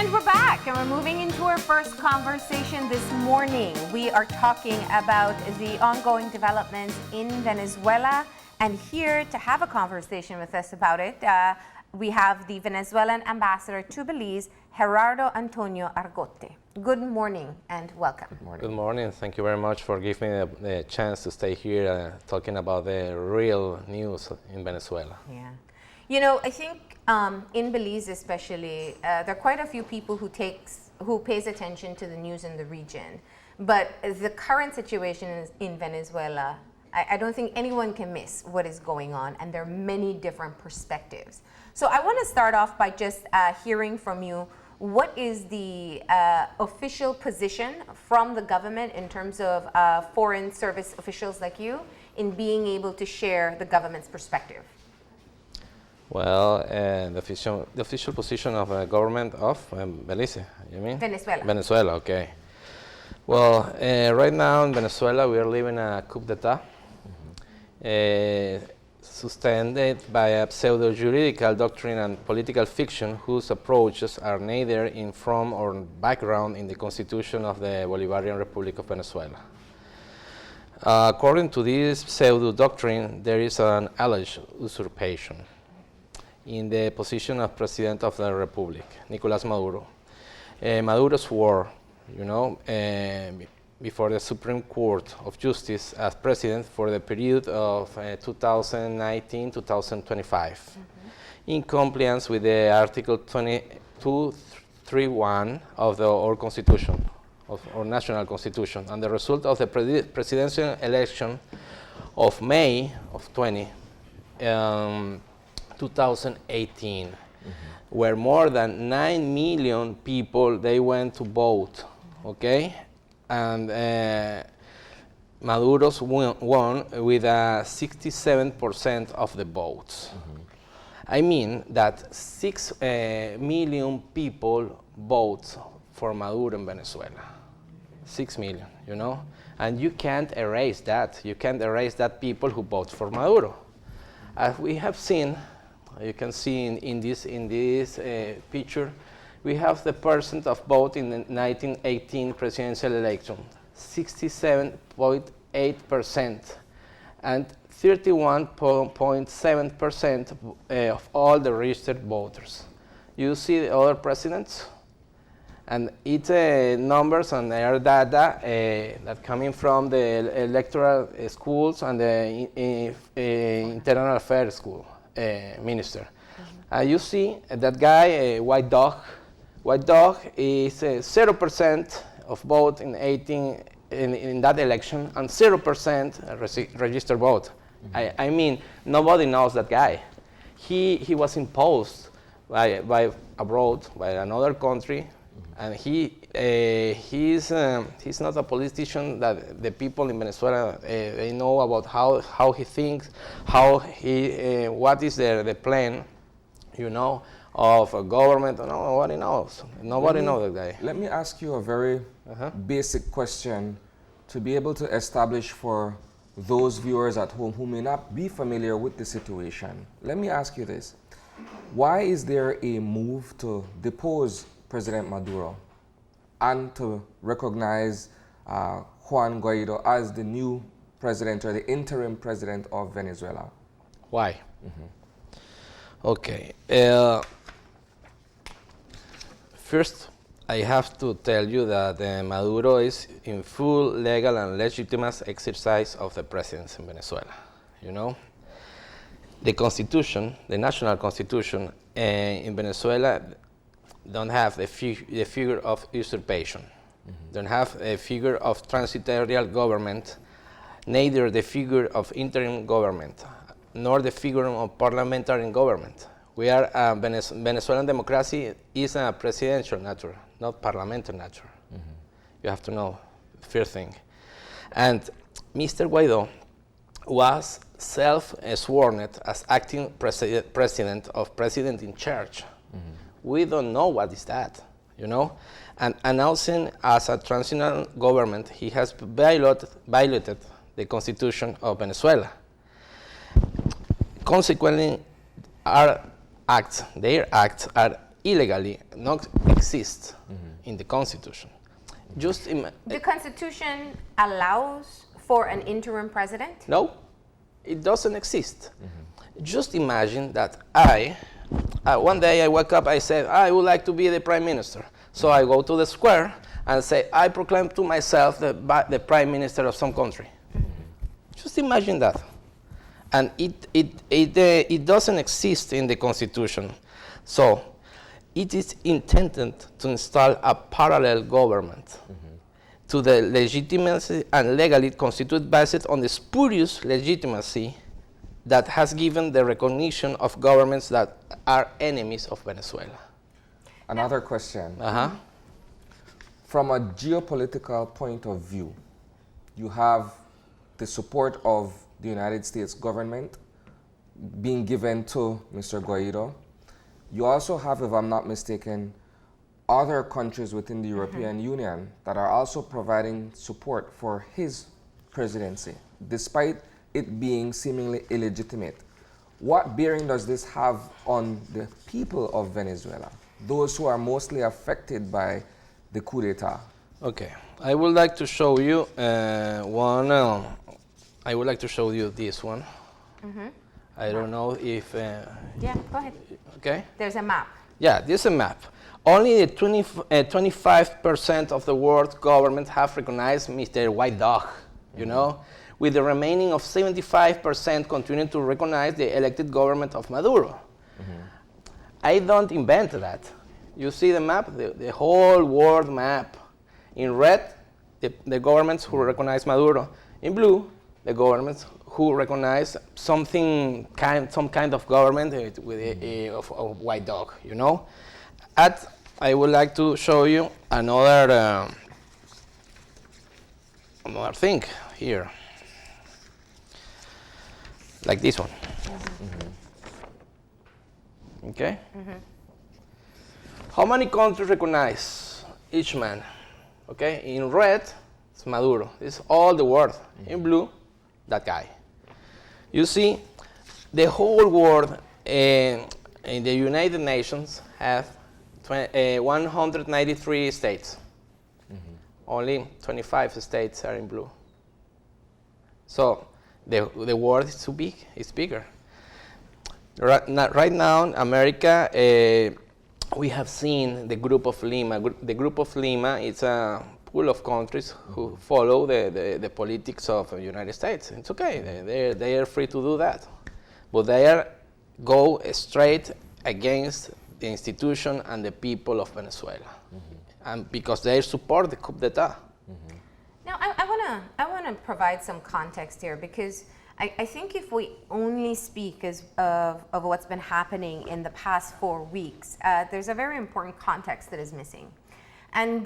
And we're back, and we're moving into our first conversation this morning. We are talking about the ongoing developments in Venezuela, and here to have a conversation with us about it, we have the Venezuelan Ambassador to Belize, Gerardo Antonio Argote. Good morning and welcome. Good morning. Good morning. Thank you very much for giving me the chance to stay here talking about the real news in Venezuela. Yeah. You know, I think in Belize especially, there are quite a few people who pays attention to the news in the region. But the current situation in Venezuela, I don't think anyone can miss what is going on, and there are many different perspectives. So I want to start off by just hearing from you, what is the official position from the government in terms of foreign service officials like you in being able to share the government's perspective? Well, the official position of the government of Belize, you mean? Venezuela. Venezuela, okay. Well, right now in Venezuela we are living a coup d'etat, sustained by a pseudo-juridical doctrine and political fiction whose approaches are neither in form or background in the Constitution of the Bolivarian Republic of Venezuela. According to this pseudo-doctrine, there is an alleged usurpation in the position of President of the Republic, Nicolás Maduro. Maduro swore, before the Supreme Court of Justice as president for the period of 2019-2025, in compliance with the Article 2231 of our Constitution, of our national Constitution, and the result of the presidential election of May of 2018, where more than 9 million people, they went to vote, okay? And Maduro's won with 67% of the votes. I mean that 6 million people vote for Maduro in Venezuela. 6 million, And you can't erase that. You can't erase that people who vote for Maduro. As we have seen, you can see in this picture, we have the percent of vote in the 1918 presidential election, 67.8%, and 31.7% of all the registered voters. You see the other presidents, and it's numbers and their data that coming from the electoral schools and the internal affairs school minister. You see that guy, White Dog. White Dog is 0% of vote in that election and 0% registered vote. I mean, nobody knows that guy. He was imposed by abroad, by another country, and he's not a politician that the people in Venezuela they know about how he thinks, what is the plan, of a government. Nobody knows. Nobody knows that guy. Let me ask you a very basic question to be able to establish for those viewers at home who may not be familiar with the situation. Let me ask you this. Why is there a move to depose President Maduro and to recognize Juan Guaido as the new president or the interim president of Venezuela? Why? Okay. First, I have to tell you that Maduro is in full legal and legitimate exercise of the presidency in Venezuela. The Constitution, the national Constitution in Venezuela, don't have the figure of usurpation, don't have a figure of transitorial government, neither the figure of interim government, nor the figure of parliamentary government. We are Venezuelan democracy is a presidential nature, not parliamentary nature. You have to know, first thing. And Mr. Guaido was self-sworn as acting president in charge. We don't know what is that, And announcing as a transitional government, he has violated the Constitution of Venezuela. Consequently, their acts are illegally not exist in the Constitution. The Constitution allows for an interim president? No, it doesn't exist. Just imagine that one day I wake up, I say, I would like to be the prime minister. So I go to the square and say, I proclaim to myself the prime minister of some country. Just imagine that. And it doesn't exist in the Constitution. So it is intended to install a parallel government to the legitimacy and legally constituted based on the spurious legitimacy that has given the recognition of governments that are enemies of Venezuela. Another question. From a geopolitical point of view, you have the support of the United States government being given to Mr. Guaido. You also have, if I'm not mistaken, other countries within the European Union that are also providing support for his presidency, despite it being seemingly illegitimate. What bearing does this have on the people of Venezuela, those who are mostly affected by the coup d'etat? Okay, I would like to show you I would like to show you this one. I don't know if... yeah, go ahead. Okay. There's a map. Yeah, this is a map. Only 25% of the world government have recognized Mr. White Dog, you know, with the remaining of 75% continuing to recognize the elected government of Maduro. I don't invent that. You see the map, the whole world map. In red, the governments who recognize Maduro. In blue, the governments who recognize some kind of government of White Dog, you know. I would like to show you another thing here, like this one. Okay. How many countries recognize each man? Okay. In red, it's Maduro. It's all the world. In blue, that guy. You see, the whole world in the United Nations have 193 states. Only 25 states are in blue. So the world is too big. It's bigger. Right now, in America, we have seen the Group of Lima. The Group of Lima is a pool of countries who follow the politics of the United States. It's okay. They are free to do that. But they go straight against the institution and the people of Venezuela, and because they support the coup d'etat. Now, I wanna provide some context here, because I think if we only speak of what's been happening in the past 4 weeks, there's a very important context that is missing. And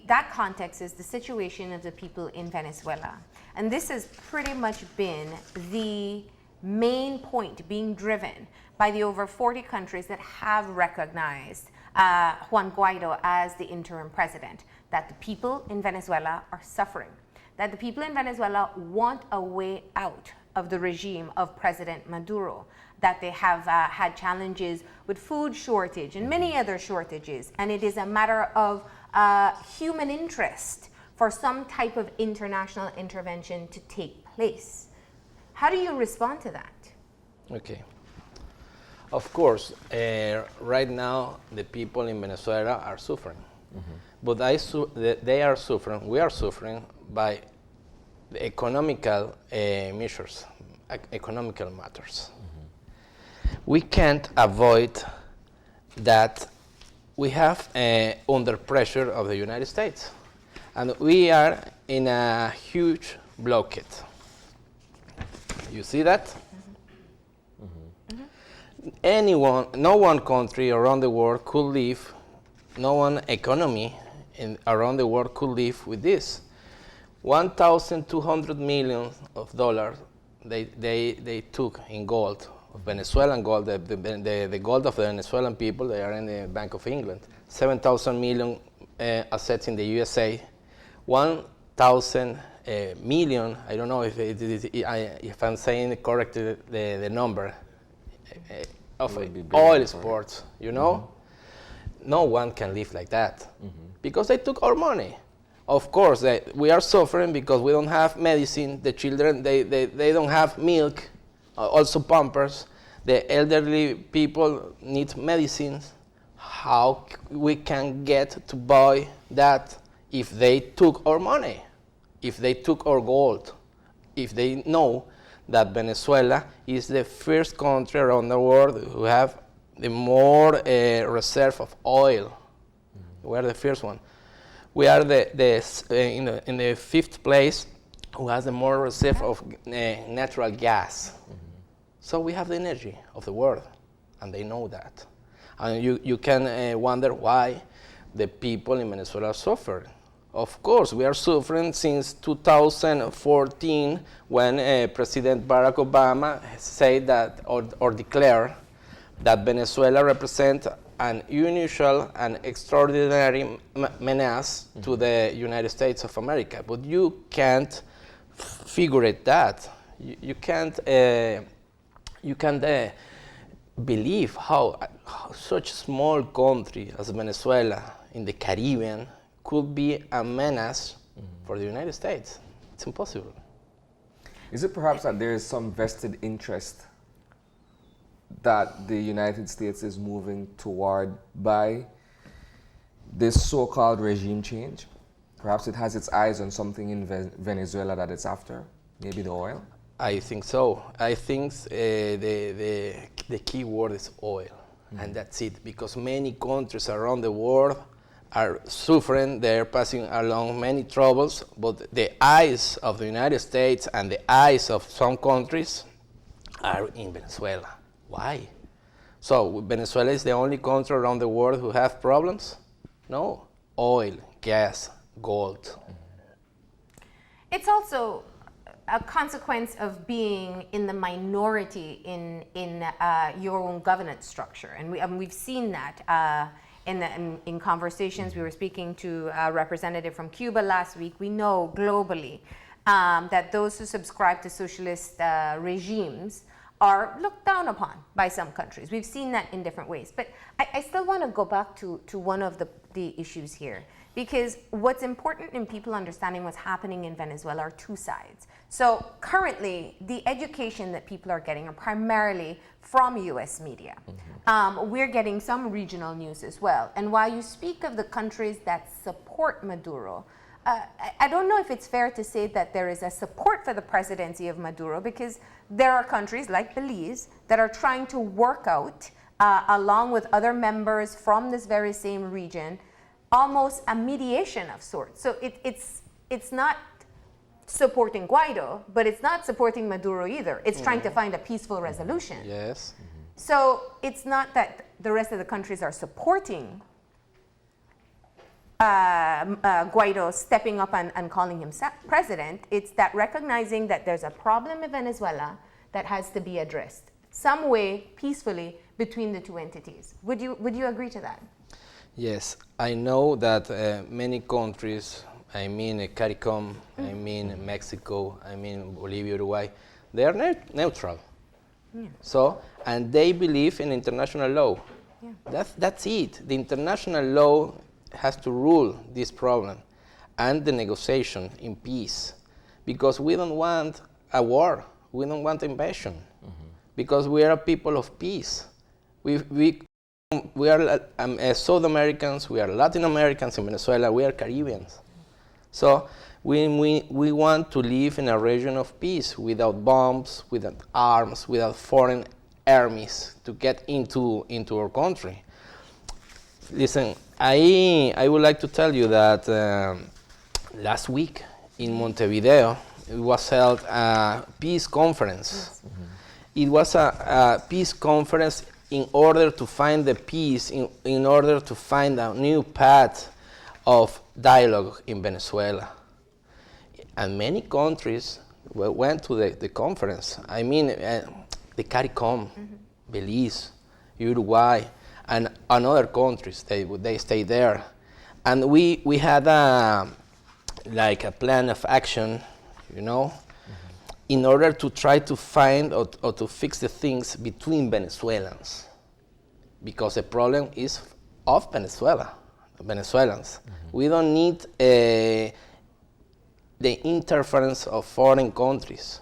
that context is the situation of the people in Venezuela. And this has pretty much been the main point being driven by the over 40 countries that have recognized Juan Guaido as the interim president, that the people in Venezuela are suffering, that the people in Venezuela want a way out of the regime of President Maduro, that they have had challenges with food shortage and many other shortages, and it is a matter of human interest for some type of international intervention to take place. How do you respond to that? Okay. Of course, right now the people in Venezuela are suffering, but they are suffering. We are suffering by the economical measures, economical matters. We can't avoid that. We have under pressure of the United States, and we are in a huge blockade. You see that? No one country around the world could live, no one economy around the world could live with this. $1,200 million they took in gold, Venezuelan gold, the gold of the Venezuelan people. They are in the Bank of England. 7,000 million assets in the USA. 1,000 million, I don't know if I'm saying correctly the number, of oil sports, you know? no one can live like that because they took our money. Of course, we are suffering because we don't have medicine. The children, they don't have milk, also Pampers. The elderly people need medicines. How we can get to buy that if they took our money, if they took our gold, if they know that Venezuela is the first country around the world who have the more reserve of oil. We are the first one. We are in the fifth place who has the more reserve of natural gas. So we have the energy of the world, and they know that. And you can wonder why the people in Venezuela suffer. Of course, we are suffering since 2014 when President Barack Obama said that or declared that Venezuela represents an unusual and extraordinary menace to the United States of America. But you can't figure it that. You can't believe how such a small country as Venezuela in the Caribbean could be a menace for the United States. It's impossible. Is it perhaps that there is some vested interest that the United States is moving toward by this so-called regime change? Perhaps it has its eyes on something in Venezuela that it's after, maybe the oil? I think so. I think the key word is oil, and that's it, because many countries around the world are suffering, they're passing along many troubles, but the eyes of the United States and the eyes of some countries are in Venezuela. Why? So Venezuela is the only country around the world who have problems? No. Oil, gas, gold. It's also a consequence of being in the minority in your own governance structure, and we've seen that in conversations. We were speaking to a representative from Cuba last week. We know globally that those who subscribe to socialist regimes are looked down upon by some countries. We've seen that in different ways. But I still want to go back to one of the issues here, because what's important in people understanding what's happening in Venezuela are two sides. So currently, the education that people are getting are primarily from US media. We're getting some regional news as well. And while you speak of the countries that support Maduro, I don't know if it's fair to say that there is a support for the presidency of Maduro, because there are countries like Belize that are trying to work out, along with other members from this very same region, almost a mediation of sorts. So it's not supporting Guaido, but it's not supporting Maduro either. It's trying to find a peaceful resolution. Yes. So it's not that the rest of the countries are supporting Guaido stepping up and calling him president. It's that recognizing that there's a problem in Venezuela that has to be addressed some way, peacefully, between the two entities. Would you agree to that? Yes, I know that many countries, I mean CARICOM, I mean Mexico, I mean Bolivia, Uruguay, they are neutral. Yeah. So, and they believe in international law. Yeah. That's it. The international law has to rule this problem and the negotiation in peace, because we don't want a war, we don't want invasion, because we are a people of peace. We are South Americans, we are Latin Americans in Venezuela, we are Caribbeans. So we want to live in a region of peace, without bombs, without arms, without foreign armies to get into our country. Listen, I would like to tell you that last week in Montevideo, it was held a peace conference. Yes. It was a peace conference in order to find the peace, in order to find a new path of dialogue in Venezuela. And many countries went to the conference. I mean, the CARICOM, Belize, Uruguay, and other countries, they stayed there. And we had a plan of action, in order to try to find or to fix the things between Venezuelans. Because the problem is of Venezuela, Venezuelans. We don't need the interference of foreign countries.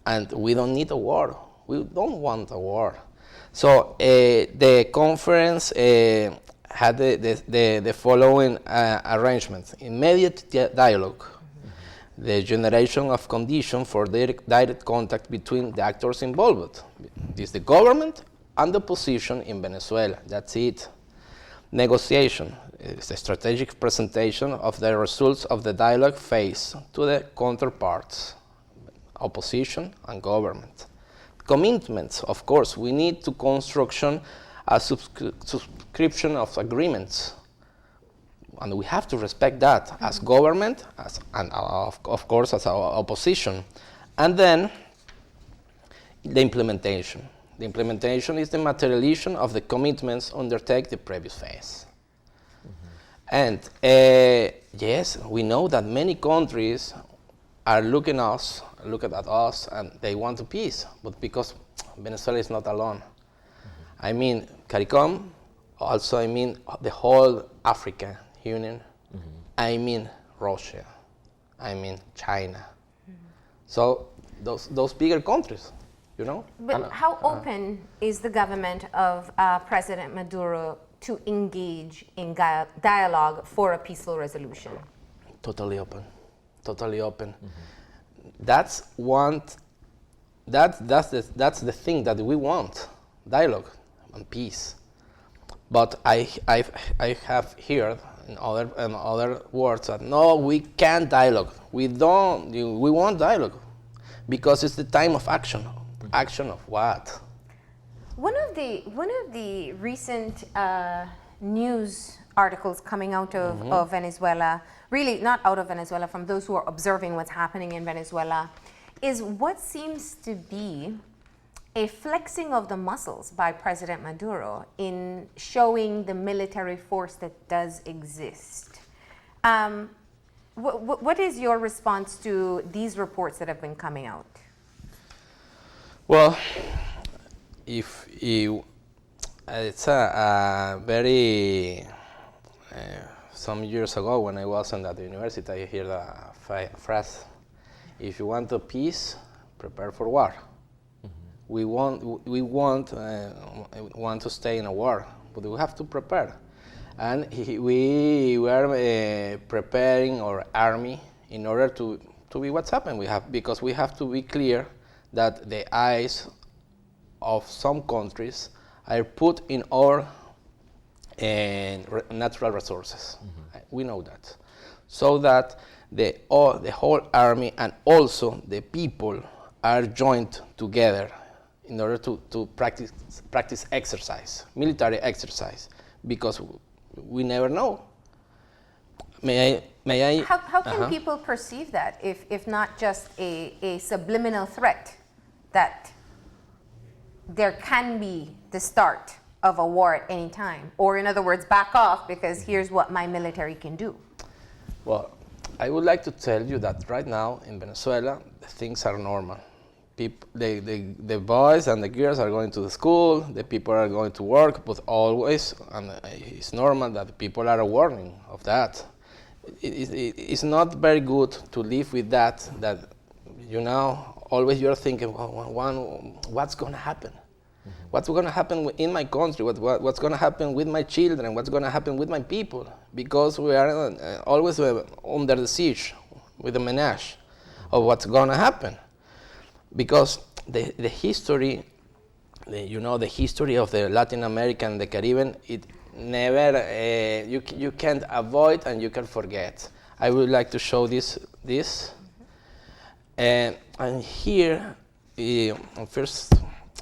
And we don't need a war. We don't want a war. So the conference had the following arrangements: immediate dialogue, the generation of conditions for direct contact between the actors involved. This is the government and the opposition in Venezuela. That's it. Negotiation is a strategic presentation of the results of the dialogue phase to the counterparts, opposition and government. Commitments, of course, we need to construction a subscription of agreements, and we have to respect that as government, and of course as our opposition. And then the implementation. The implementation is the materialization of the commitments undertaken the previous phase. And yes, we know that many countries are looking at us, and they want peace, but because Venezuela is not alone. I mean, CARICOM, also I mean the whole African Union, I mean Russia, I mean China. So those bigger countries, you know? But how open is the government of President Maduro to engage in dialogue for a peaceful resolution? Totally open, totally open. That's the thing that we want, dialogue and peace. But I have heard in other words that no, we can't dialogue. We want dialogue because it's the time of action. Action of what? One of the recent news articles coming out of Venezuela, really not out of Venezuela, from those who are observing what's happening in Venezuela, is what seems to be a flexing of the muscles by President Maduro in showing the military force that does exist. What is your response to these reports that have been coming out? Well, it's a very some years ago when I was at the university, I heard a phrase: "If you want a peace, prepare for war." We want to stay in a war, but we have to prepare, and we were preparing our army in order to be what's happened. Because we have to be clear that the eyes of some countries are put in our natural resources. We know that. So that the whole army and also the people are joined together in order to practice exercise, military exercise, because we never know. May I? How can people perceive that if not just a subliminal threat that there can be the start of a war at any time, or in other words, back off because here's what my military can do? Well, I would like to tell you that right now in Venezuela, things are normal. The boys and the girls are going to the school, the people are going to work, but always, and it's normal that people are warning of that. It's not very good to live with that, you know, always you're thinking, what's going to happen? What's going to happen in my country? What's going to happen with my children? What's going to happen with my people? Because we are always under the siege, with the menace of what's going to happen. Because the history, the history of the Latin American and the Caribbean, it never, you can't avoid and you can forget. I would like to show this. And here, first,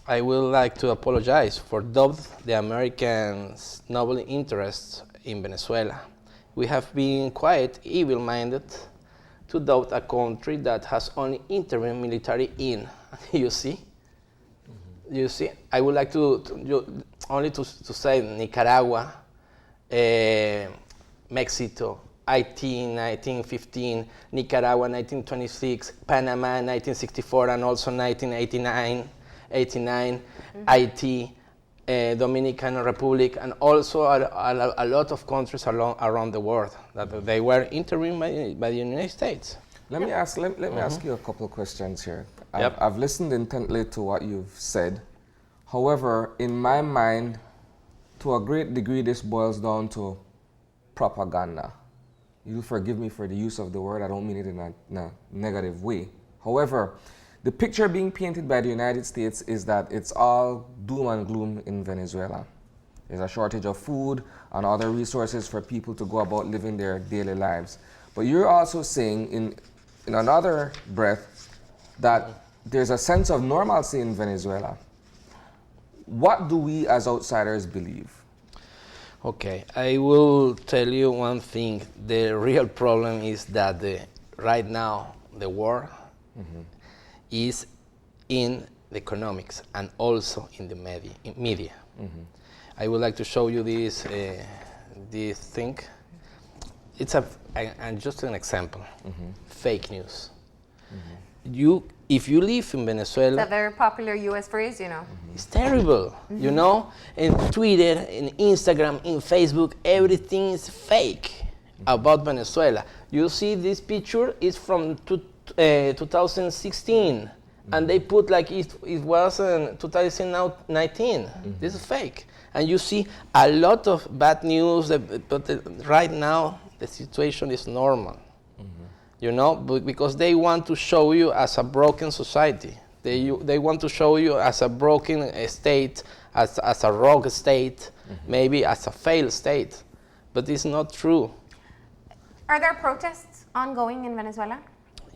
I would like to apologize for the Americans' noble interests in Venezuela. We have been quite evil-minded to doubt a country that has only interim military in. You see? You see? I would like to say Nicaragua, Mexico, Haiti 1915, Nicaragua 1926, Panama 1964, and also 1989, Haiti, Dominican Republic, and also a lot of countries around the world that they were intervened by the United States. Let me ask you a couple of questions here. Yep. I've listened intently to what you've said. However, in my mind, to a great degree, this boils down to propaganda. You'll forgive me for the use of the word. I don't mean it in a negative way. However, the picture being painted by the United States is that it's all doom and gloom in Venezuela. There's a shortage of food and other resources for people to go about living their daily lives. But you're also saying in another breath that there's a sense of normalcy in Venezuela. What do we as outsiders believe? Okay, I will tell you one thing. The real problem is that right now the war is in the economics and also in the media. I would like to show you this thing. It's just an example. Fake news. If you live in Venezuela, It's a very popular U.S. phrase, you know. it's terrible, you know? In Twitter, in Instagram, in Facebook, everything is fake about Venezuela. You see this picture is from 2016, and they put like it was in 2019. This is fake. And you see a lot of bad news, but right now the situation is normal. You know, because they want to show you as a broken society. They want to show you as a broken state, as a rogue state, maybe as a failed state. But it's not true. Are there protests ongoing in Venezuela?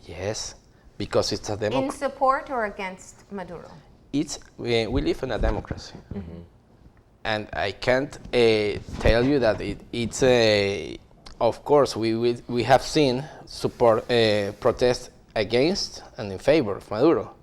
Yes, because it's a In democracy. support or against Maduro? We live in a democracy. And I can't tell you that it's a... Of course, we have seen support protests against and in favor of Maduro,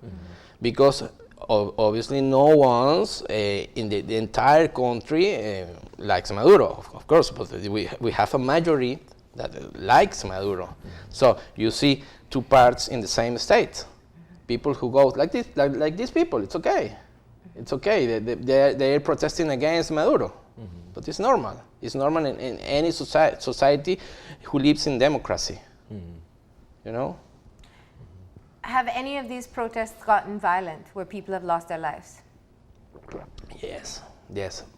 because obviously no one's in the entire country likes Maduro, of course, but we have a majority that likes Maduro. So you see two parts in the same state. People who go like this, like these people, it's okay. It's okay. They're protesting against Maduro. But it's normal. It's normal in any society who lives in democracy. You know? Have any of these protests gotten violent where people have lost their lives? Yes.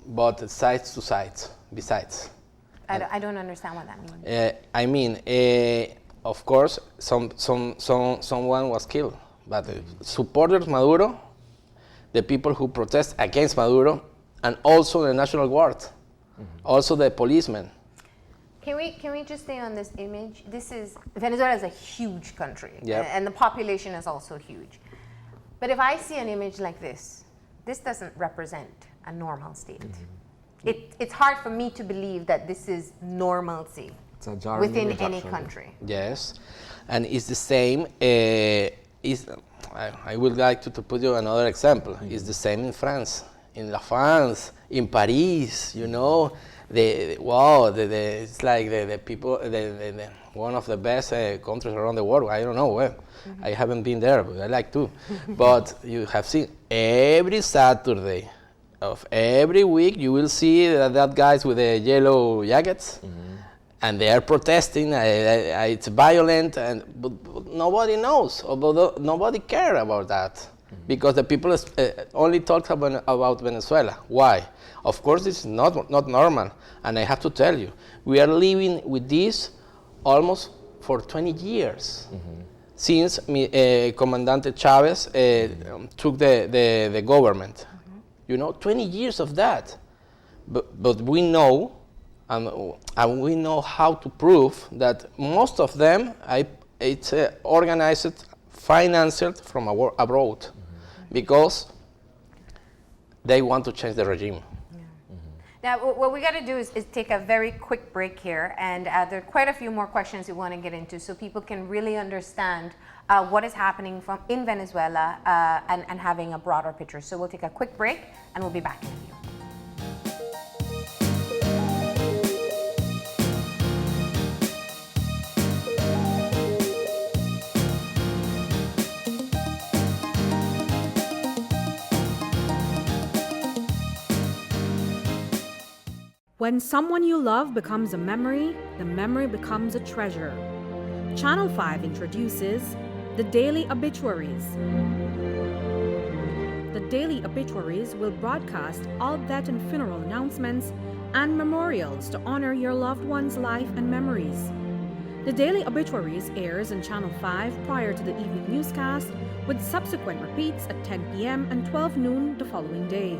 But sides to sides, besides. I don't understand what that means. I mean, of course, someone was killed. But supporters Maduro, the people who protest against Maduro, and also the National Guard. Also the policemen. Can we just stay on this image? Venezuela is a huge country, and the population is also huge. But if I see an image like this doesn't represent a normal state. It's hard for me to believe that this is normalcy within any country. Yes, and it's the same. I would like to put you another example. It's the same in France. In La France, in Paris, you know, it's like the people, one of the best countries around the world. I don't know, I haven't been there, but I like to. But you have seen every Saturday of every week, you will see that guys with the yellow jackets, and they are protesting. It's violent, but nobody knows, nobody cares about that. Because the people only talk about Venezuela. Why? Of course, this is not normal. And I have to tell you, we are living with this almost for 20 years. Since Comandante Chavez took the government. You know, 20 years of that. But we know, and we know how to prove that most of them, it's organized, financed from abroad. Because they want to change the regime. Now, what we got to do is take a very quick break here, and there are quite a few more questions we want to get into so people can really understand what is happening in Venezuela and having a broader picture. So we'll take a quick break, and we'll be back in a few. When someone you love becomes a memory, the memory becomes a treasure. Channel 5 introduces the Daily Obituaries. The Daily Obituaries will broadcast all death and funeral announcements and memorials to honor your loved one's life and memories. The Daily Obituaries airs on Channel 5 prior to the evening newscast, with subsequent repeats at 10 p.m. and 12 noon the following day.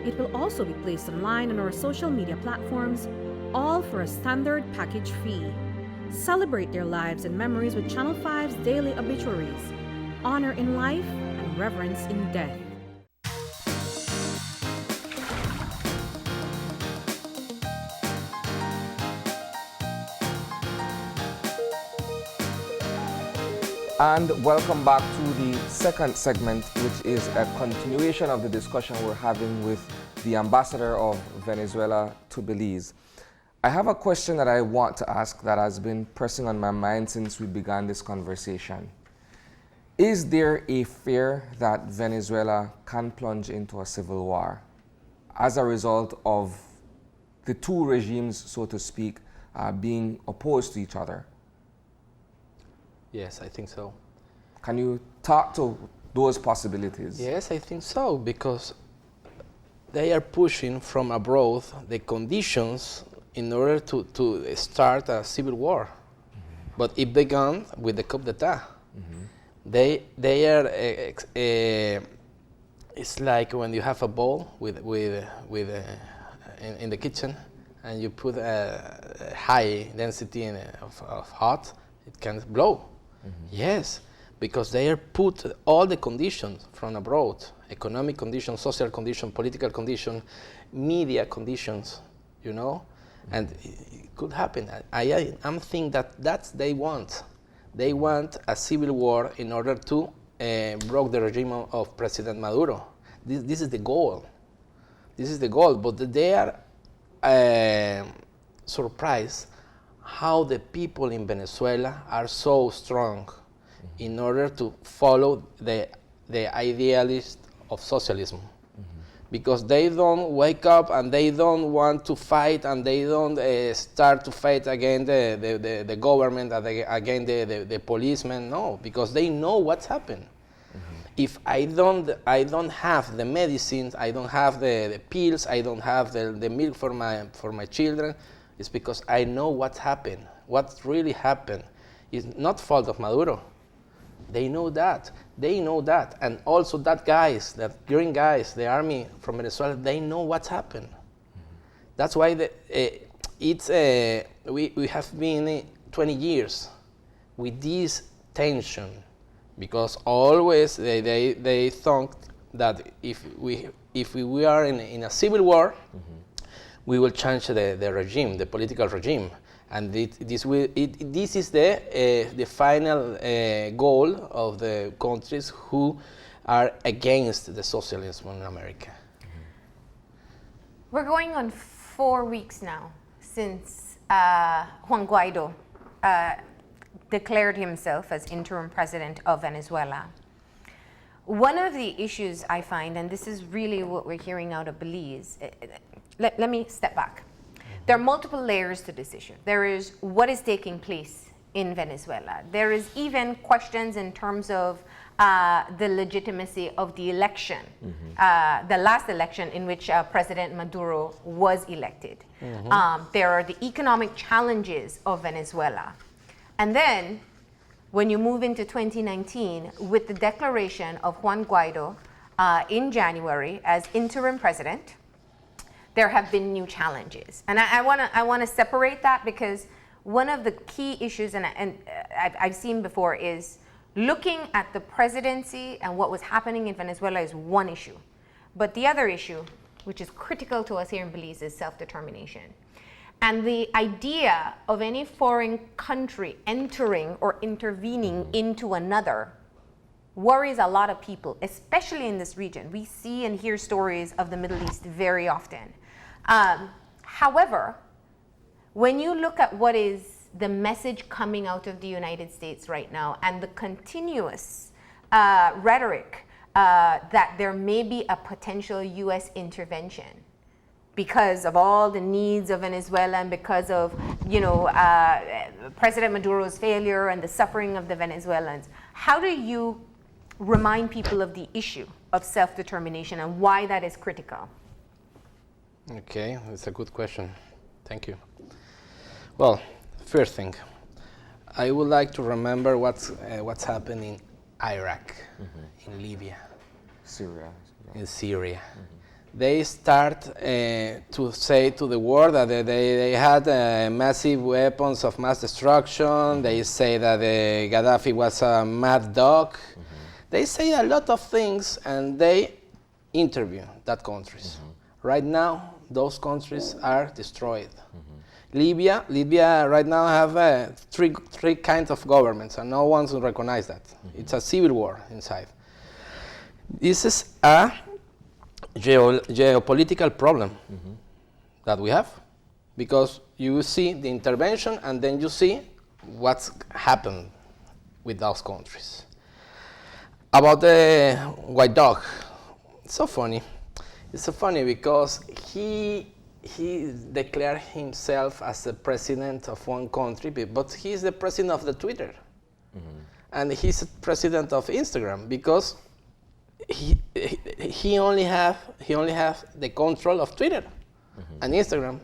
It will also be placed online on our social media platforms, all for a standard package fee. Celebrate their lives and memories with Channel 5's Daily Obituaries. Honor in life and reverence in death. And welcome back to the second segment, which is a continuation of the discussion we're having with the ambassador of Venezuela to Belize. I have a question that I want to ask that has been pressing on my mind since we began this conversation. Is there a fear that Venezuela can plunge into a civil war as a result of the two regimes, so to speak, being opposed to each other? Yes, I think so. Can you talk to those possibilities? Yes, I think so, because they are pushing from abroad the conditions in order to start a civil war. But it began with the coup d'etat. They are, it's like when you have a bowl in the kitchen, and you put a high density of hot, it can blow. Yes, because they are put all the conditions from abroad, economic conditions, social conditions, political conditions, media conditions, you know, and it could happen. I'm thinking that's they want. They want a civil war in order to break the regime of President Maduro. This is the goal. This is the goal, but they are surprised how the people in Venezuela are so strong in order to follow the idealist of socialism. Because they don't wake up and they don't want to fight and they don't start to fight against the government, against the policemen, no, because they know what's happened. If I don't have the medicines, I don't have the pills, I don't have the milk for my children, it's because I know what's happened. What really happened is not fault of Maduro. They know that. They know that. And also that green guys, the army from Venezuela, they know what's happened. That's why we have been 20 years with this tension, because always they thought that if we are in a civil war, we will change the regime, the political regime, and this is the final goal of the countries who are against the socialism in America. We're going on 4 weeks now since Juan Guaido declared himself as interim president of Venezuela. One of the issues I find, and this is really what we're hearing out of Belize, let me step back. There are multiple layers to this issue. There is what is taking place in Venezuela. There is even questions in terms of the legitimacy of the election, the last election in which President Maduro was elected. There are the economic challenges of Venezuela. And then, when you move into 2019, with the declaration of Juan Guaido in January as interim president, there have been new challenges. And I want to separate that, because one of the key issues, and I've seen before, is looking at the presidency and what was happening in Venezuela is one issue. But the other issue, which is critical to us here in Belize, is self-determination. And the idea of any foreign country entering or intervening into another worries a lot of people, especially in this region. We see and hear stories of the Middle East very often. However, when you look at what is the message coming out of the United States right now and the continuous rhetoric that there may be a potential U.S. intervention, because of all the needs of Venezuela and because of, President Maduro's failure and the suffering of the Venezuelans. How do you remind people of the issue of self-determination and why that is critical? Okay, that's a good question. Thank you. Well, first thing, I would like to remember what's happening in Iraq, in Libya, Syria. in Syria. They start to say to the world that they had massive weapons of mass destruction. They say that Gaddafi was a mad dog. They say a lot of things, and they interview that countries. Right now, those countries are destroyed. Libya right now have three kinds of governments, and no one recognize that. It's a civil war inside. This is a geopolitical problem that we have, because you see the intervention and then you see what's happened with those countries. About the white dog, it's so funny. It's so funny because he declared himself as the president of one country, but he's the president of the Twitter, and he's the president of Instagram, because he only have the control of Twitter and Instagram.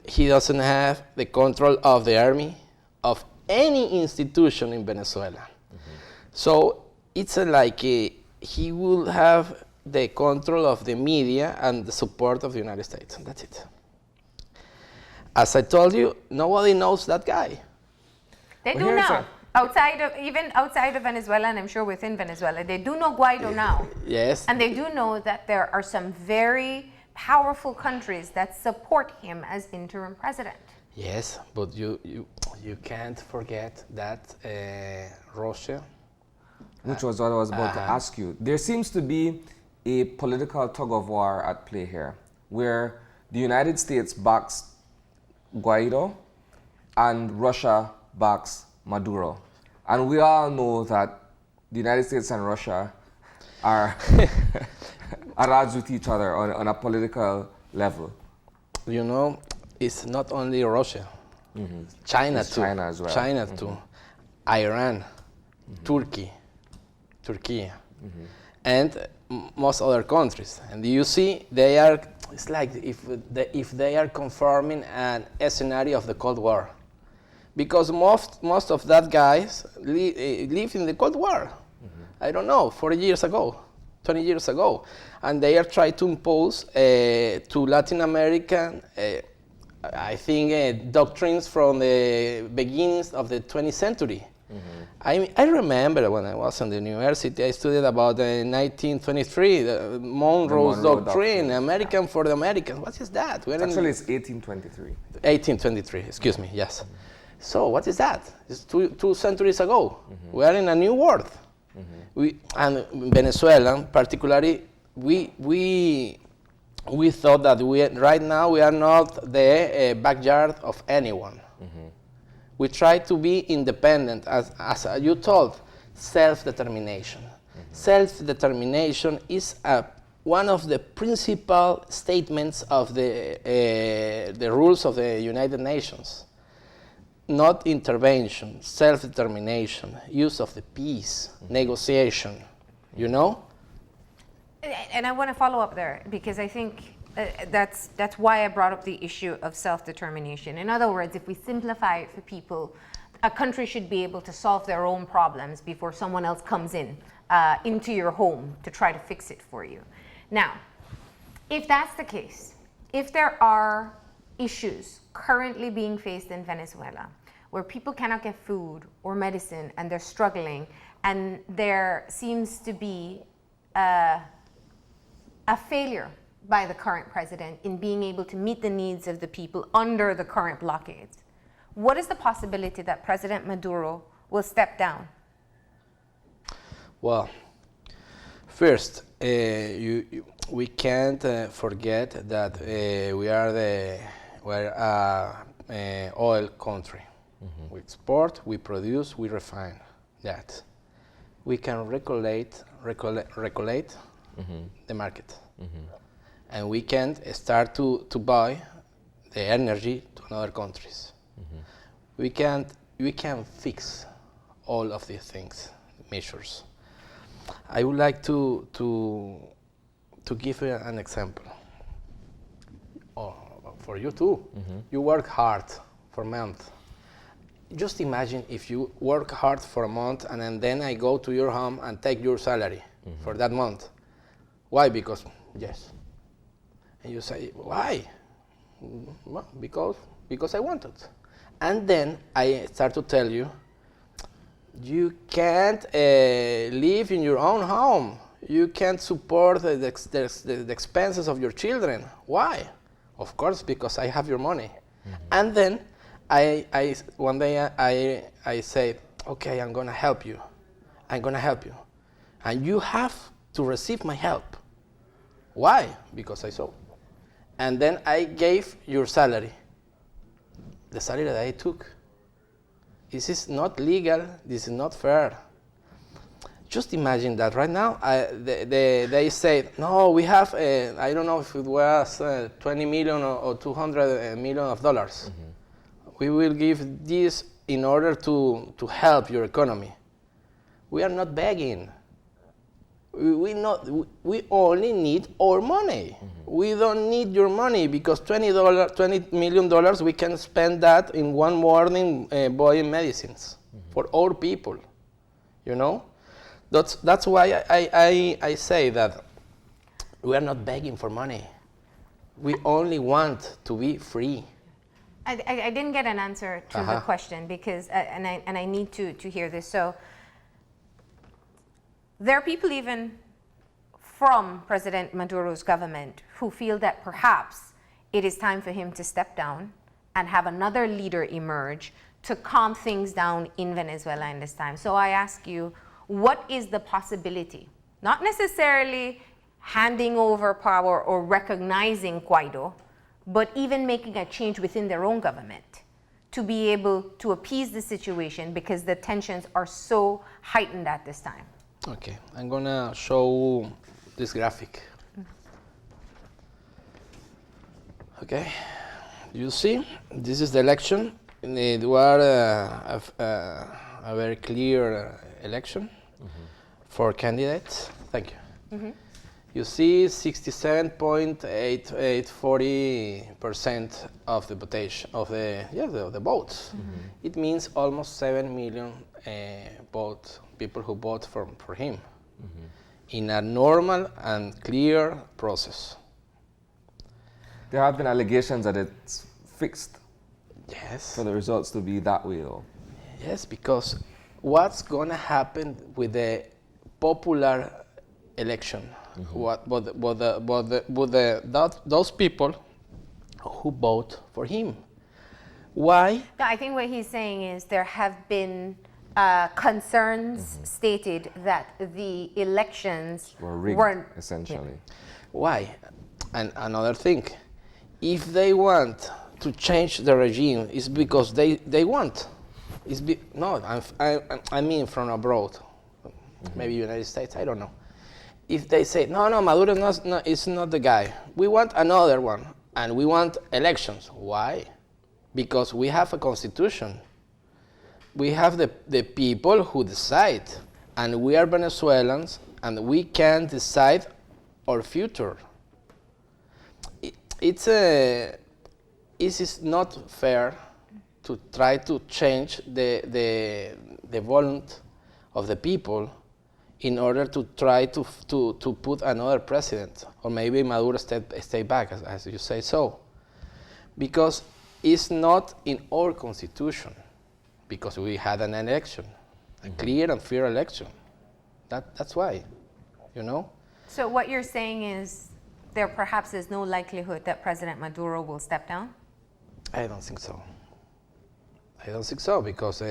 He doesn't have the control of the army, of any institution in Venezuela. So it's like he will have the control of the media and the support of the United States, and that's it. As I told you, nobody knows that guy. They do now. Outside of Venezuela, and I'm sure within Venezuela, they do know Guaido now. Yes. And they do know that there are some very powerful countries that support him as interim president. Yes, but you can't forget that Russia. Which was what I was about to ask you. There seems to be a political tug of war at play here, where the United States backs Guaido and Russia backs Maduro. And we all know that the United States and Russia are at odds with each other on a political level. You know, it's not only Russia. China too. China as well. China too. Iran, Turkey, and most other countries. And you see, it's like if they are confirming an scenario of the Cold War. Because most of that guys live in the Cold War. I don't know, 40 years ago, 20 years ago. And they are trying to impose to Latin American, I think, doctrines from the beginnings of the 20th century. I remember when I was in the university, I studied about 1923, the Monroe's Doctrine, American for the Americans. What is that? Actually, it's 1823. 1823, excuse me, yes. So what is that? It's two centuries ago. We are in a new world. And Venezuela, particularly, we thought that right now we are not the backyard of anyone. We try to be independent, as you told, self-determination. Self-determination is one of the principal statements of the rules of the United Nations. Not intervention, self-determination, use of the peace, negotiation, you know? And I want to follow up there, because I think that's why I brought up the issue of self-determination. In other words, if we simplify it for people, a country should be able to solve their own problems before someone else comes into your home to try to fix it for you. Now, if that's the case, if there are issues currently being faced in Venezuela where people cannot get food or medicine and they're struggling, and there seems to be a failure by the current president in being able to meet the needs of the people under the current blockades, what is the possibility that President Maduro will step down? Well, first, we can't forget that we're an oil country. We export, we produce, we refine that. We can regulate the market. and we can start to buy the energy to other countries. We can fix all of these things, measures. I would like to give you an example. Oh, for you too. You work hard for a month. Just imagine if you work hard for a month and then I go to your home and take your salary for that month. Why? Because, yes. And you say, why? Well, because I want it. And then I start to tell you, you can't live in your own home. You can't support the expenses of your children. Why? Of course, because I have your money. And then one day I say, okay, I'm gonna help you. I'm gonna help you. And you have to receive my help. Why? Because I saw. And then I gave your salary. The salary that I took. This is not legal, this is not fair. Just imagine that right now, they say, no, we have, I don't know if it was 20 million or 200 million of dollars. We will give this in order to help your economy. We are not begging. We only need our money. We don't need your money because $20 million, we can spend that in one morning buying medicines for our people, you know? That's why I say that we are not begging for money. We only want to be free. I didn't get an answer to the question because, and I need to hear this. So there are people even from President Maduro's government who feel that perhaps it is time for him to step down and have another leader emerge to calm things down in Venezuela in this time. So I ask you, what is the possibility? Not necessarily handing over power or recognizing Guaido, but even making a change within their own government to be able to appease the situation because the tensions are so heightened at this time. Okay, I'm gonna show this graphic. Okay, you see, this is the election. It was a very clear election for candidates. Thank you. You see 67.840% of the votation of the votes. It means almost 7 million people who vote for him in a normal and clear process. There have been allegations that it's fixed. Yes. For the results to be that way, though. Yes, because what's gonna happen with the popular election? Those people who vote for him. Why? No, I think what he's saying is there have been concerns stated that the elections Were rigged, weren't essentially. Why? And another thing, if they want to change the regime, it's because they want. I mean from abroad, maybe United States, I don't know. If they say, no, Maduro is not the guy. We want another one, and we want elections. Why? Because we have a constitution. We have the people who decide, and we are Venezuelans, and we can decide our future. It is not fair to try to change the volunty of the people in order to try to put another president, or maybe Maduro stay back, as you say so, because it's not in our constitution, because we had an election, a clear and fair election. That's why, you know. So what you're saying is there perhaps is no likelihood that President Maduro will step down? I don't think so. I don't think so, because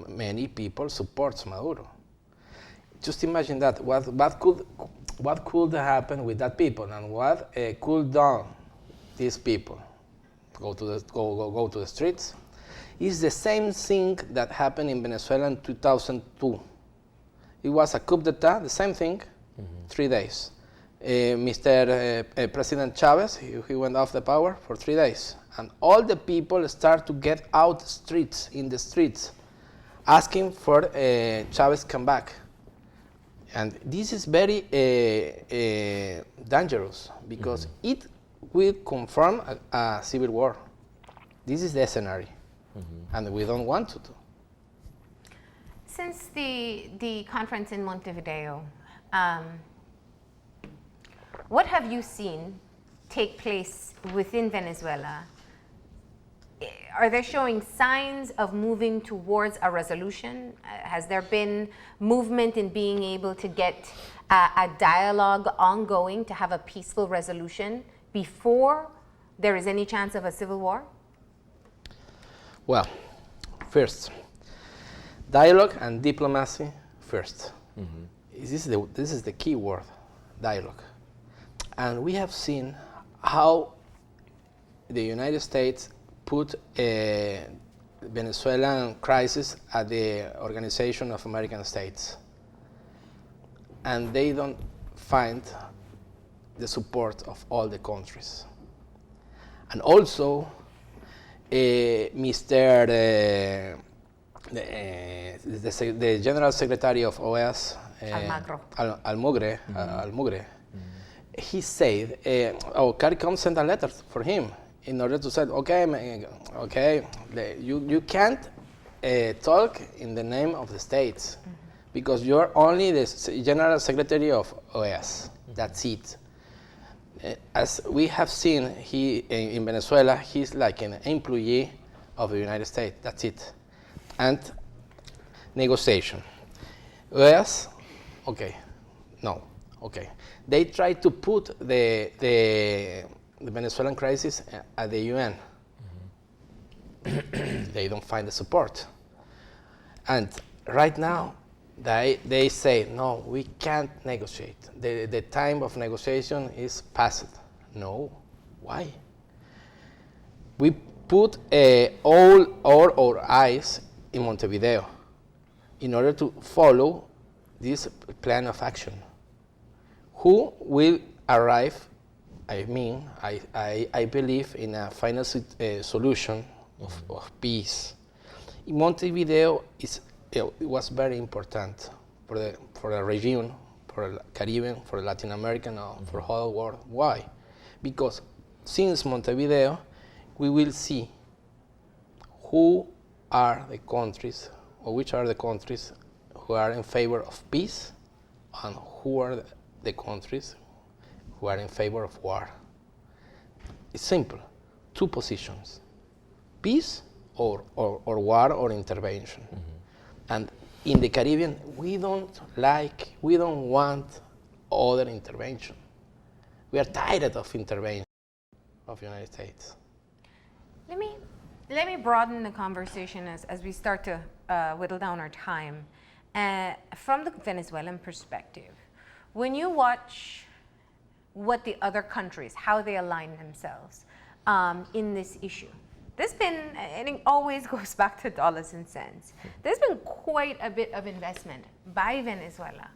many people support Maduro. Just imagine that. What could happen with that people, and what could down these people? Go to the streets. It's the same thing that happened in Venezuela in 2002. It was a coup d'état, the same thing, 3 days. President Chavez, he went off the power for 3 days. And all the people start to get out in the streets, asking for Chavez come back. And this is very dangerous because it will confirm a civil war. This is the scenario, and we don't want to do. Since the conference in Montevideo, what have you seen take place within Venezuela? Are they showing signs of moving towards a resolution? Has there been movement in being able to get a dialogue ongoing to have a peaceful resolution before there is any chance of a civil war? Well, first, dialogue and diplomacy first. This is the key word, dialogue. And we have seen how the United States put a Venezuelan crisis at the Organization of American States. And they don't find the support of all the countries. And also, the General Secretary of OAS, Almugre, he said, CARICOM sent a letter for him in order to say, you can't talk in the name of the states because you're only the General Secretary of OAS. That's it. As we have seen, in Venezuela, he's like an employee of the United States. That's it. And negotiation. OAS, no. They try to put the Venezuelan crisis at the UN. They don't find the support. And right now, they say, no, we can't negotiate. The time of negotiation is past. No, why? We put all our eyes in Montevideo in order to follow this plan of action. Who will arrive? I believe in a final solution of peace. In Montevideo, it was very important for the region, for the Caribbean, for Latin American, for the whole world. Why? Because since Montevideo, we will see who are the countries, or which are the countries who are in favor of peace, and who are the countries who are in favor of war. It's simple, 2 positions, peace or war or intervention. And in the Caribbean, we don't want other intervention. We are tired of intervention of the United States. Let me broaden the conversation as we start to whittle down our time. From the Venezuelan perspective, when you watch what the other countries, how they align themselves in this issue, there's been, and it always goes back to dollars and cents, there's been quite a bit of investment by Venezuela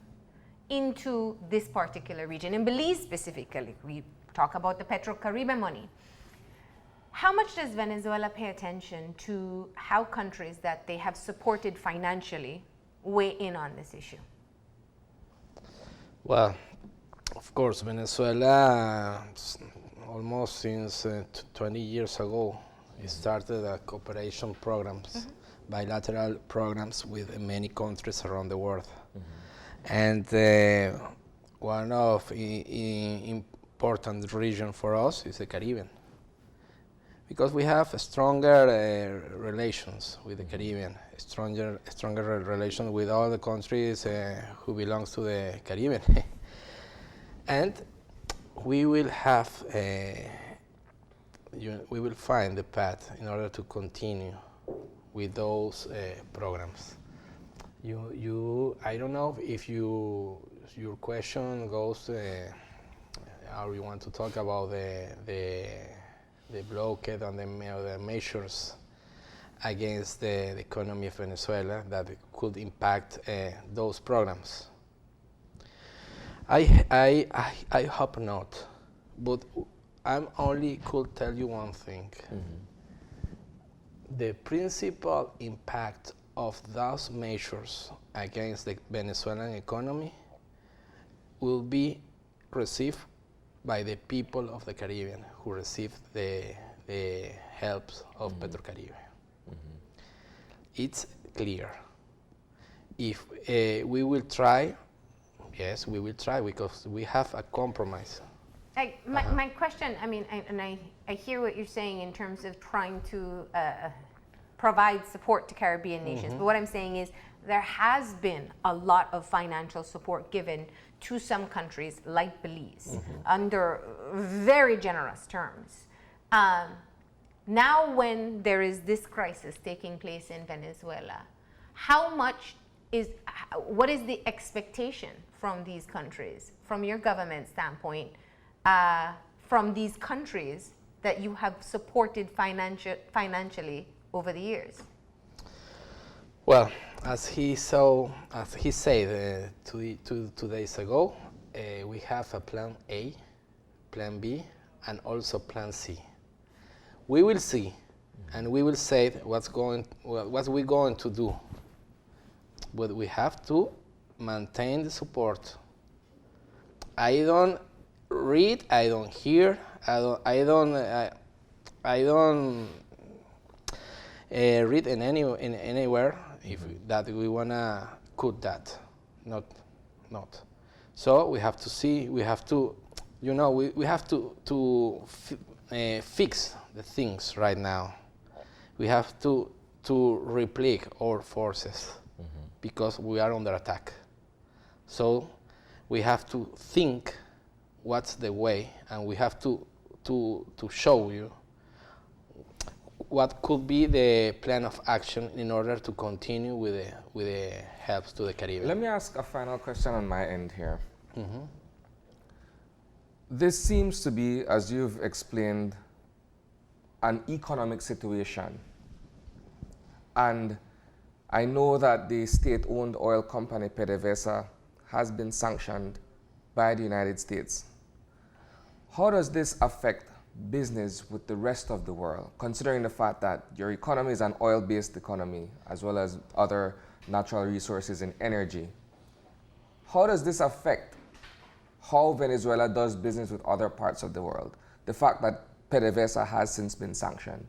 into this particular region. In Belize specifically, we talk about the Petro-Caribe money. How much does Venezuela pay attention to how countries that they have supported financially weigh in on this issue? Well, of course, Venezuela, almost since 20 years ago, started a cooperation programs, bilateral programs with many countries around the world. And one of important region for us is the Caribbean, because we have stronger relations with the Caribbean, stronger relations with all the countries who belongs to the Caribbean. And we will have we will find the path in order to continue with those programs. I don't know if your question goes, or you want to talk about the blockade and the measures against the economy of Venezuela that could impact those programs. I hope not, but I'm only could tell you one thing. The principal impact of those measures against the Venezuelan economy will be received by the people of the Caribbean who receive the helps of PetroCaribe. It's clear. If we will try, yes, we will try because we have a compromise. My question, I mean, I hear what you're saying in terms of trying to provide support to Caribbean nations, but what I'm saying is there has been a lot of financial support given to some countries like Belize under very generous terms. Now when there is this crisis taking place in Venezuela, what is the expectation from these countries, from your government standpoint, from these countries that you have supported financially over the years? Well, as he said 2 days ago, we have a plan A, plan B, and also plan C. We will see, and we will say what we're going to do. But we have to maintain the support. I don't read, I don't hear, I don't read anywhere if that we wanna cut that, not. So we have to see. We have to, we have to fix the things right now. We have to replete our forces because we are under attack. So we have to think what's the way, and we have to show you what could be the plan of action in order to continue with the helps to the Caribbean. Let me ask a final question on my end here. This seems to be, as you've explained, an economic situation. And I know that the state-owned oil company PDVSA has been sanctioned by the United States. How does this affect business with the rest of the world, considering the fact that your economy is an oil-based economy, as well as other natural resources and energy? How does this affect how Venezuela does business with other parts of the world, the fact that PDVSA has since been sanctioned?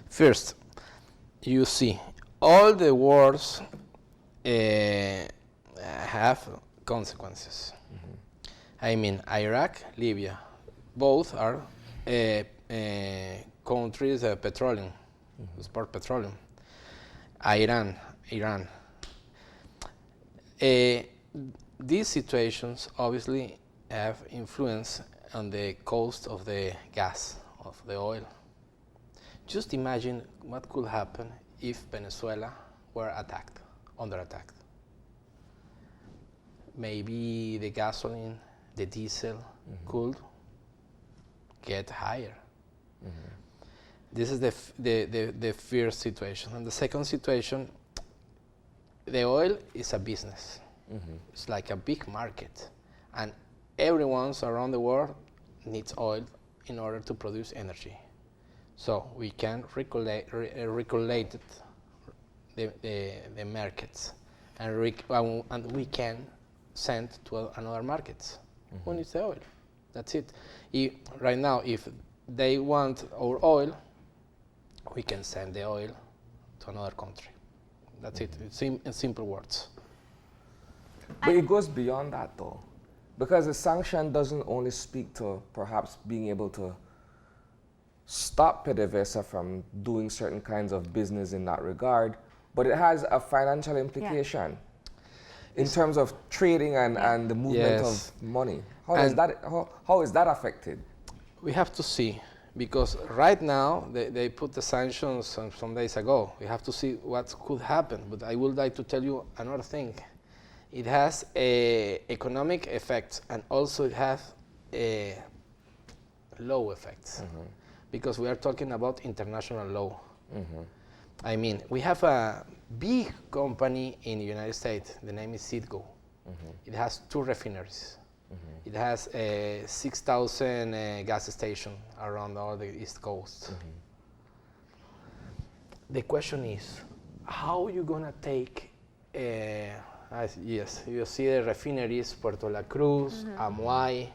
First, you see, all the wars have consequences. I mean, Iraq, Libya, both are countries petroleum, export petroleum. Iran. These situations obviously have influence on the cost of the gas, of the oil. Just imagine what could happen if Venezuela were under attack. Maybe the gasoline, the diesel could get higher. This is the first situation. And the second situation, the oil is a business. It's like a big market. And everyone around the world needs oil in order to produce energy. So we can regulate the markets, and we can send to another markets. Who needs the oil? That's it. Right now, if they want our oil, we can send the oil to another country. That's it. It's in simple words. But it goes beyond that, though, because the sanction doesn't only speak to perhaps being able to stop PDVSA from doing certain kinds of business in that regard, but it has a financial implication in terms of trading and the movement of money. How is that affected? We have to see, because right now they put the sanctions some days ago. We have to see what could happen. But I would like to tell you another thing. It has economic effects, and also it has law effects, because we are talking about international law. I mean, we have a big company in the United States. The name is Citgo. It has 2 refineries. It has 6,000 gas stations around all the East Coast. The question is, how are you going to take, yes, you see the refineries, Puerto La Cruz, Amuay.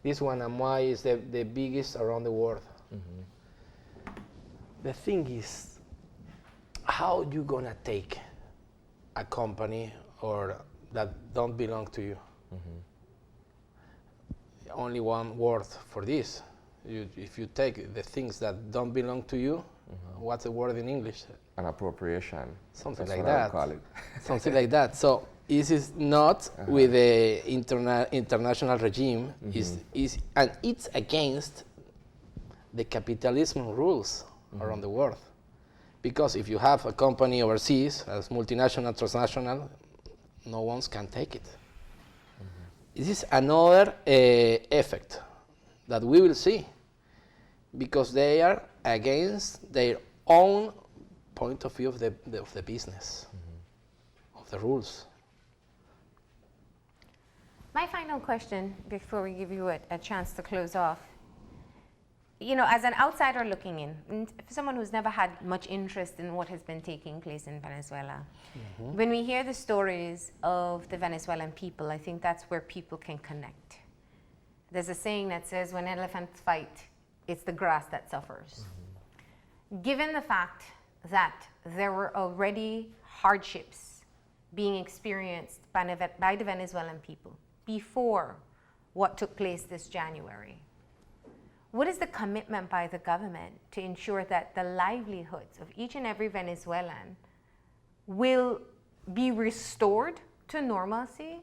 This one, Amuay, is the biggest around the world. The thing is, how are you going to take a company or that don't belong to you? Only one word for this. If you take the things that don't belong to you, what's the word in English? An appropriation. Something That's like what I that. would call it. Something like that. So this is not with the international regime, and it's against the capitalism rules around the world. Because if you have a company overseas, as multinational, transnational, no one can take it. This is another effect that we will see, because they are against their own point of view of the business, of the rules. My final question, before we give you a chance to close off. You know, as an outsider looking in, and someone who's never had much interest in what has been taking place in Venezuela, when we hear the stories of the Venezuelan people, I think that's where people can connect. There's a saying that says, when elephants fight, it's the grass that suffers. Given the fact that there were already hardships being experienced by the Venezuelan people before what took place this January, what is the commitment by the government to ensure that the livelihoods of each and every Venezuelan will be restored to normalcy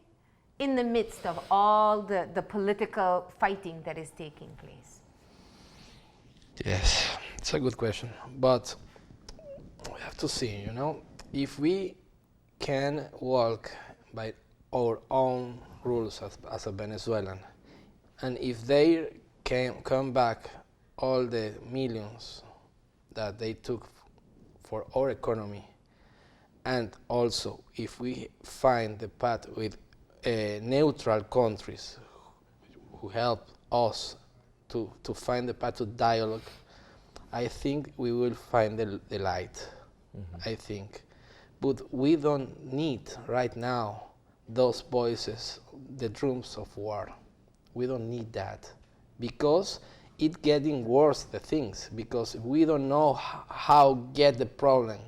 in the midst of all the political fighting that is taking place? Yes, it's a good question. But we have to see, if we can walk by our own rules as a Venezuelan, and if they come back all the millions that they took for our economy, and also if we find the path with neutral countries who help us to find the path to dialogue, I think we will find the light, I think. But we don't need right now those voices, the drums of war. We don't need that, because it's getting worse, the things, because we don't know how get the problem,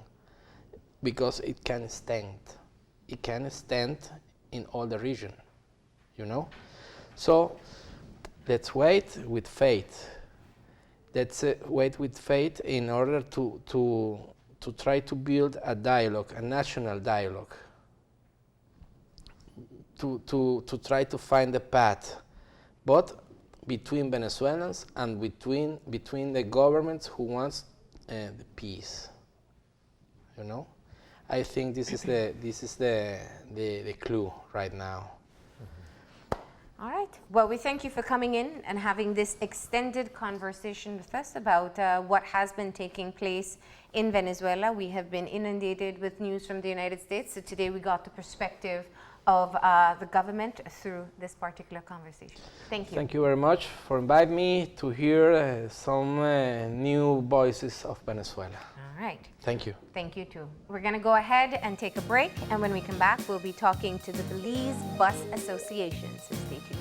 because it can stand. It can stand in all the region, So let's wait with faith. Let's wait with faith in order to try to build a dialogue, a national dialogue, to try to find a path, but between Venezuelans and between the governments who wants the peace. I think this is the clue right now. All right. Well, we thank you for coming in and having this extended conversation with us about what has been taking place in Venezuela. We have been inundated with news from the United States, so today we got the perspective of the government through this particular conversation. Thank you. Thank you very much for inviting me to hear some new voices of Venezuela. All right. Thank you. Thank you too. We're going to go ahead and take a break, and when we come back, we'll be talking to the Belize Bus Association, so stay tuned.